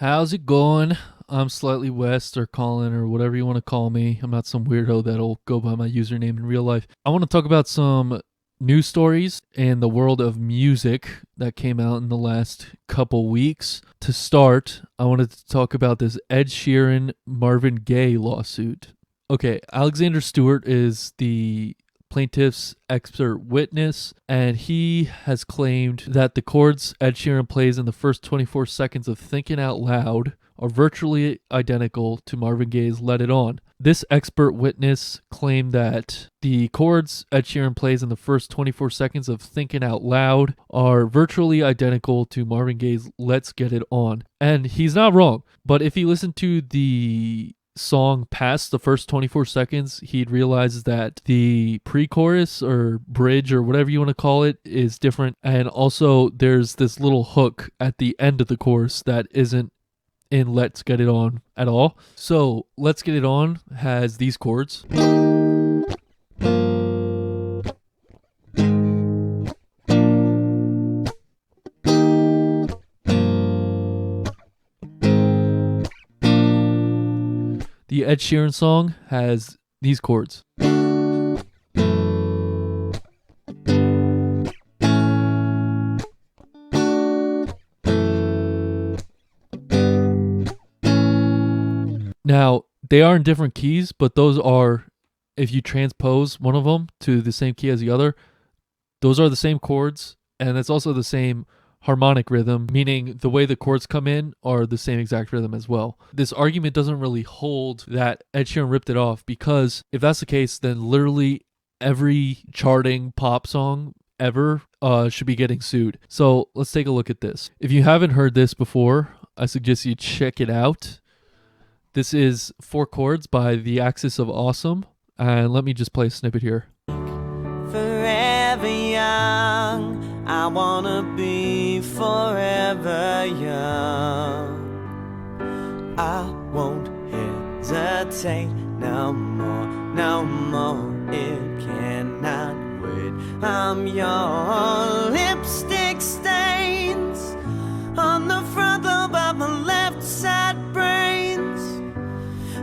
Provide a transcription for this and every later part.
How's it going? I'm Slightly West or Colin or whatever you want to call me. I'm not some weirdo that'll go by my username in real life. I want to talk about some news stories in the world of music that came out in the last couple weeks. To start, I wanted to talk about this Ed Sheeran Marvin Gaye lawsuit. Okay, Alexander Stewart is the plaintiff's expert witness, and he has claimed that the chords Ed Sheeran plays in the first 24 seconds of Thinking Out Loud are virtually identical to Marvin Gaye's Let It On. This expert witness claimed that the chords Ed Sheeran plays in the first 24 seconds of Thinking Out Loud are virtually identical to Marvin Gaye's Let's Get It On. And he's not wrong, but if you listen to the song past the first 24 seconds, he'd realize that the pre-chorus or bridge or whatever you want to call it is different. And also there's this little hook at the end of the chorus that isn't in Let's Get It On at all. So Let's Get It On has these chords. The Ed Sheeran song has these chords. Now, they are in different keys, but those are, if you transpose one of them to the same key as the other, those are the same chords, and it's also the same harmonic rhythm, meaning the way the chords come in are the same exact rhythm as well. This argument doesn't really hold that Ed Sheeran ripped it off, because if that's the case, then literally every charting pop song ever should be getting sued. So let's take a look at this. If you haven't heard this before, I suggest you check it out. This is 4 Chords by The Axis of Awesome, and let me just play a snippet here. Forever young, I wanna be forever young. I won't hesitate no more, no more. It cannot wait. I'm your lipstick stains on the front of my left side brains.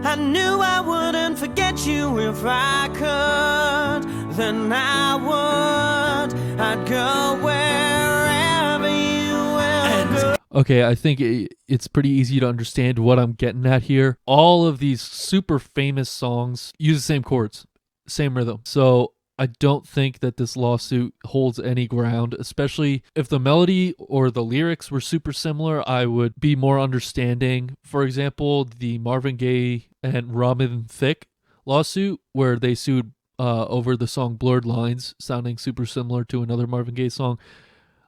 I knew I wouldn't forget you if I could. Then I would. I'd go wherever you will go. Okay, I think it's pretty easy to understand what I'm getting at here. All of these super famous songs use the same chords, same rhythm. So I don't think that this lawsuit holds any ground, especially if the melody or the lyrics were super similar. I would be more understanding. For example, the Marvin Gaye and Robin Thicke lawsuit, where they sued over the song Blurred Lines, sounding super similar to another Marvin Gaye song.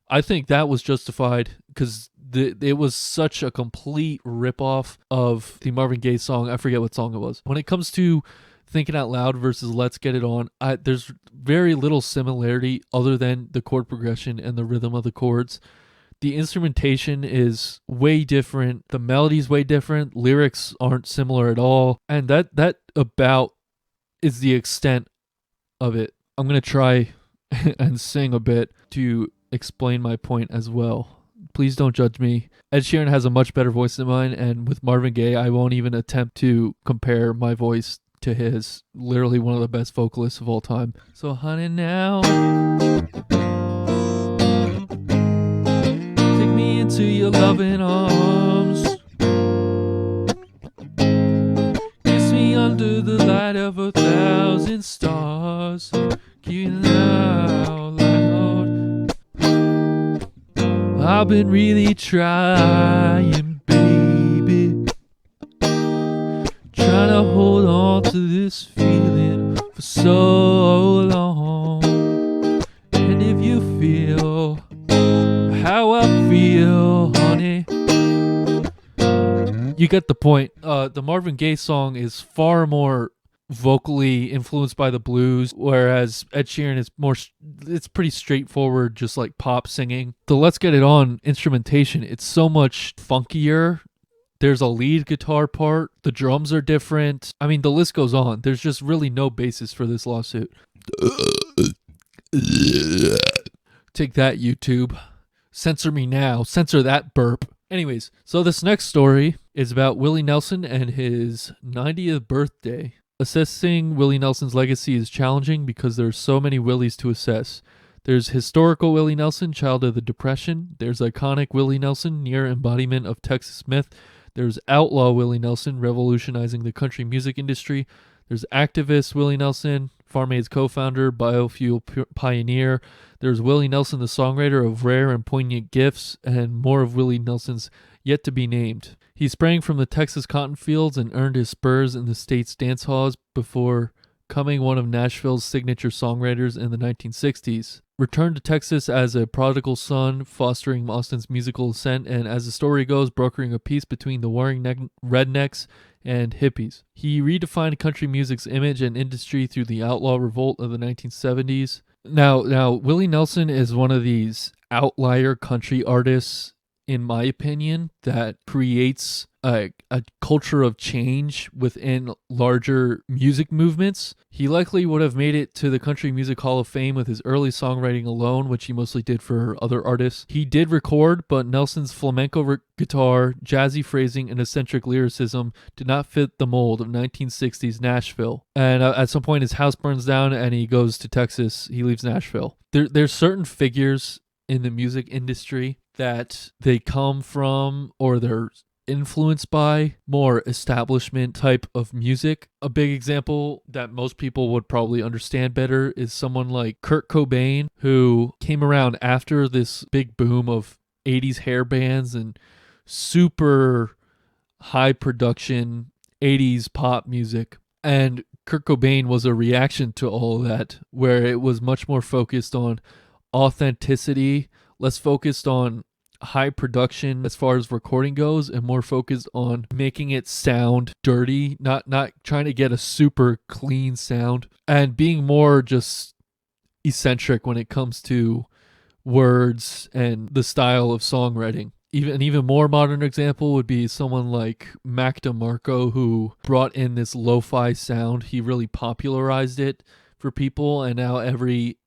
I think that was justified because it was such a complete ripoff of the Marvin Gaye song. I forget what song it was. When it comes to Thinking Out Loud versus Let's Get It On, there's very little similarity other than the chord progression and the rhythm of the chords. The instrumentation is way different. The melody's way different. Lyrics aren't similar at all. And that about is the extent of it. I'm going to try and sing a bit to explain my point as well. Please don't judge me. Ed Sheeran has a much better voice than mine, and with Marvin Gaye, I won't even attempt to compare my voice to his. Literally one of the best vocalists of all time. So honey, now take me into your loving arms. Kiss me under the light of 1,000 stars. Keep it out loud. I've been really trying, baby. Trying to hold on to this feeling for so long. And if you feel how I feel, honey, you get the point. The Marvin Gaye song is far more vocally influenced by the blues, whereas Ed Sheeran is more, it's pretty straightforward, just like pop singing. The Let's Get It On instrumentation, it's so much funkier. There's a lead guitar part. The drums are different. I mean, the list goes on. There's just really no basis for this lawsuit. Take that, YouTube. Censor me now. Censor that burp. Anyways, so this next story is about Willie Nelson and his 90th birthday. Assessing Willie Nelson's legacy is challenging because there are so many Willies to assess. There's historical Willie Nelson, child of the Depression. There's iconic Willie Nelson, near embodiment of Texas myth. There's outlaw Willie Nelson, revolutionizing the country music industry. There's activist Willie Nelson, Farm Aid's co-founder, biofuel pioneer. There's Willie Nelson, the songwriter of rare and poignant gifts, and more of Willie Nelson's yet to be named. He sprang from the Texas cotton fields and earned his spurs in the state's dance halls before becoming one of Nashville's signature songwriters in the 1960s. Returned to Texas as a prodigal son, fostering Austin's musical ascent, and as the story goes, brokering a peace between the warring rednecks and hippies. He redefined country music's image and industry through the outlaw revolt of the 1970s. Now, Willie Nelson is one of these outlier country artists, in my opinion, that creates a culture of change within larger music movements. He likely would have made it to the Country Music Hall of Fame with his early songwriting alone, which he mostly did for other artists. He did record, but Nelson's flamenco guitar, jazzy phrasing, and eccentric lyricism did not fit the mold of 1960s Nashville. And at some point, his house burns down and he goes to Texas. He leaves Nashville. There's certain figures in the music industry that they come from or they're influenced by more establishment type of music. A big example that most people would probably understand better is someone like Kurt Cobain, who came around after this big boom of 80s hair bands and super high production 80s pop music. And Kurt Cobain was a reaction to all of that, where it was much more focused on authenticity, less focused on high production as far as recording goes, and more focused on making it sound dirty, not trying to get a super clean sound, and being more just eccentric when it comes to words and the style of songwriting. An even more modern example would be someone like Mac DeMarco, who brought in this lo-fi sound. He really popularized it for people, and now every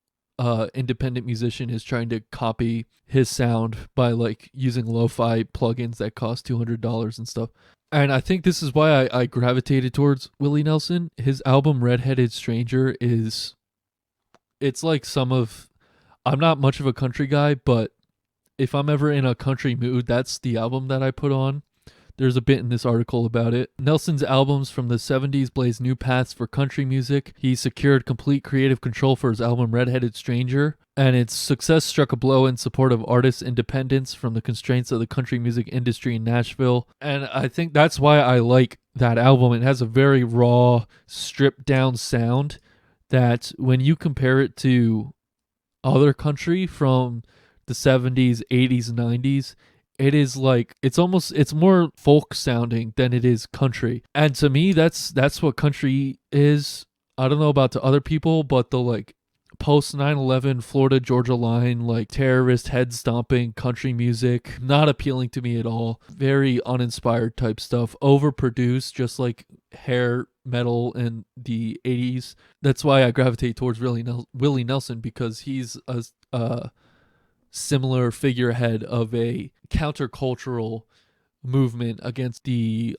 independent musician is trying to copy his sound by like using lo-fi plugins that cost $200 and stuff. And I think this is why I gravitated towards Willie Nelson. His album Red-Headed Stranger it's like I'm not much of a country guy, but if I'm ever in a country mood, that's the album that I put on. There's a bit in this article about it. Nelson's albums from the 70s blazed new paths for country music. He secured complete creative control for his album Red-Headed Stranger, and its success struck a blow in support of artists' independence from the constraints of the country music industry in Nashville. And I think that's why I like that album. It has a very raw, stripped-down sound that when you compare it to other country from the 70s, 80s, 90s, it is like it's more folk sounding than it is country. And to me, that's what country is. I don't know about to other people, but the like post 9/11 Florida Georgia line, like terrorist head stomping country music, not appealing to me at all. Very uninspired type stuff, overproduced, just like hair metal in the 80s. That's why I gravitate towards Willie Nelson, because he's a similar figurehead of a countercultural movement against the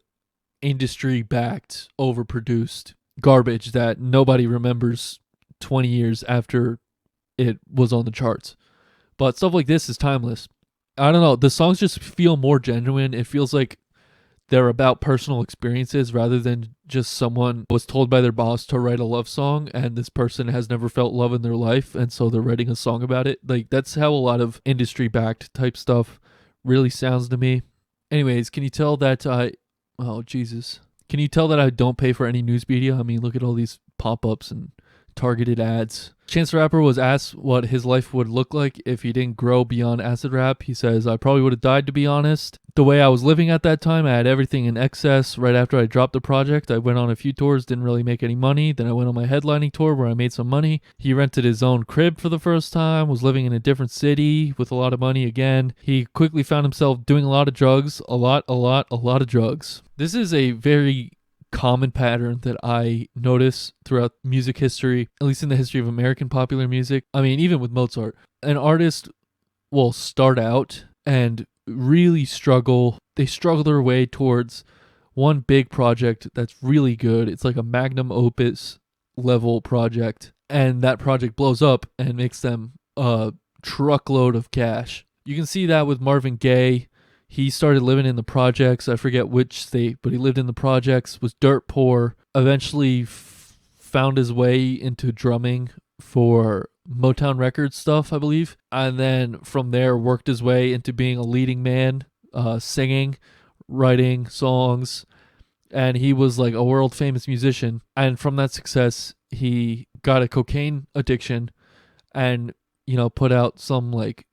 industry-backed, overproduced garbage that nobody remembers 20 years after it was on the charts. But stuff like this is timeless. I don't know, the songs just feel more genuine. It feels like they're about personal experiences rather than just someone was told by their boss to write a love song and this person has never felt love in their life and so they're writing a song about it. Like, that's how a lot of industry-backed type stuff really sounds to me. Anyways, can you tell that Can you tell that I don't pay for any news media? I mean, look at all these pop-ups and targeted ads. Chance the Rapper was asked what his life would look like if he didn't grow beyond acid rap. He says, I probably would have died, to be honest. The way I was living at that time, I had everything in excess. Right after I dropped the project, I went on a few tours, didn't really make any money. Then I went on my headlining tour where I made some money. He rented his own crib for the first time, was living in a different city with a lot of money again. He quickly found himself doing a lot of drugs, a lot of drugs. This is a very common pattern that I notice throughout music history, at least in the history of American popular music. I mean, even with Mozart, an artist will start out and really struggle. They struggle their way towards one big project that's really good. It's like a magnum opus level project, and that project blows up and makes them a truckload of cash. You can see that with Marvin Gaye. He started living in the projects. I forget which state, but he lived in the projects, was dirt poor, eventually found his way into drumming for Motown Records stuff, I believe. And then from there worked his way into being a leading man, singing, writing songs. And he was like a world famous musician. And from that success, he got a cocaine addiction and, put out some like,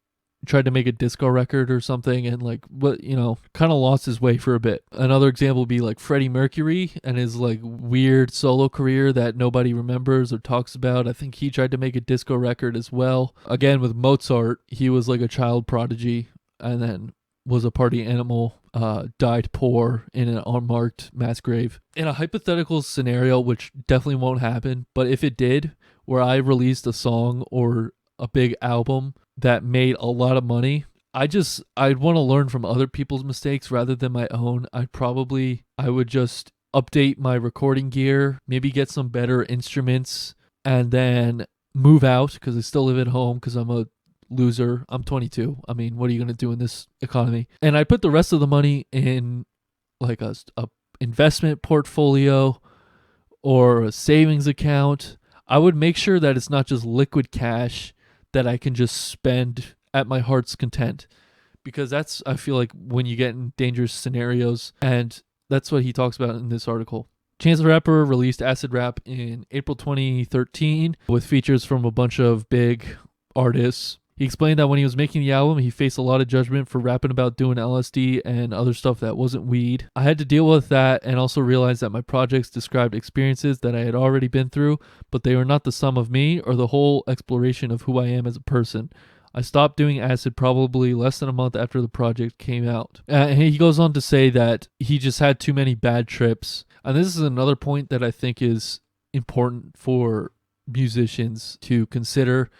tried to make a disco record or something, and like, what, kind of lost his way for a bit. Another example would be like Freddie Mercury and his like weird solo career that nobody remembers or talks about. I think he tried to make a disco record as well. Again, with Mozart, he was like a child prodigy and then was a party animal, died poor in an unmarked mass grave. In a hypothetical scenario, which definitely won't happen, but if it did, where I released a song or a big album that made a lot of money, I'd want to learn from other people's mistakes rather than my own. I would just update my recording gear, maybe get some better instruments, and then move out, because I still live at home because I'm a loser. I'm 22. I mean, what are you going to do in this economy? And I put the rest of the money in like a investment portfolio or a savings account. I would make sure that it's not just liquid cash that I can just spend at my heart's content, because that's, I feel like, when you get in dangerous scenarios, and that's what he talks about in this article. Chance the Rapper released Acid Rap in April 2013 with features from a bunch of big artists. He explained that when he was making the album, he faced a lot of judgment for rapping about doing LSD and other stuff that wasn't weed. I had to deal with that and also realize that my projects described experiences that I had already been through, but they were not the sum of me or the whole exploration of who I am as a person. I stopped doing acid probably less than a month after the project came out. And he goes on to say that he just had too many bad trips. And this is another point that I think is important for musicians to consider.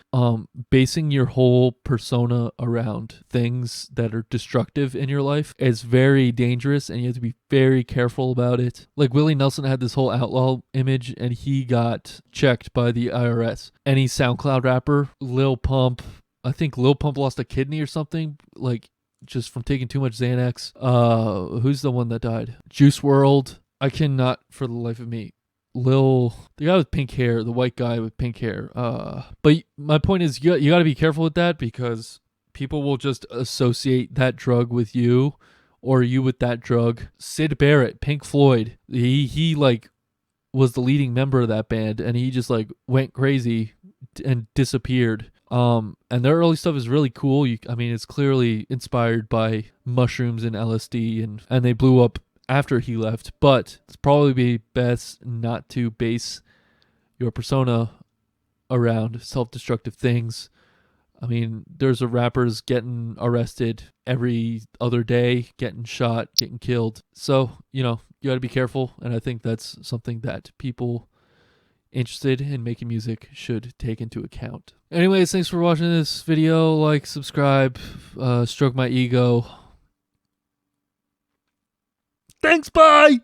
Basing your whole persona around things that are destructive in your life is very dangerous, and you have to be very careful about it. Like Willie Nelson had this whole outlaw image, and he got checked by the IRS. Any SoundCloud rapper, Lil Pump, I think Lil Pump lost a kidney or something, like just from taking too much Xanax. Who's the one that died? Juice WRLD. I cannot for the life of me. The guy with pink hair, the white guy with pink hair. But my point is, you got to be careful with that, because people will just associate that drug with you, or you with that drug. Syd Barrett, Pink Floyd, he like was the leading member of that band, and he just like went crazy and disappeared. And their early stuff is really cool. It's clearly inspired by mushrooms and LSD, and they blew up after he left, but it's probably best not to base your persona around self-destructive things. I mean, there's rappers getting arrested every other day, getting shot, getting killed. So, you got to be careful, and I think that's something that people interested in making music should take into account. Anyways, thanks for watching this video. Like, subscribe, stroke my ego. Thanks, bye!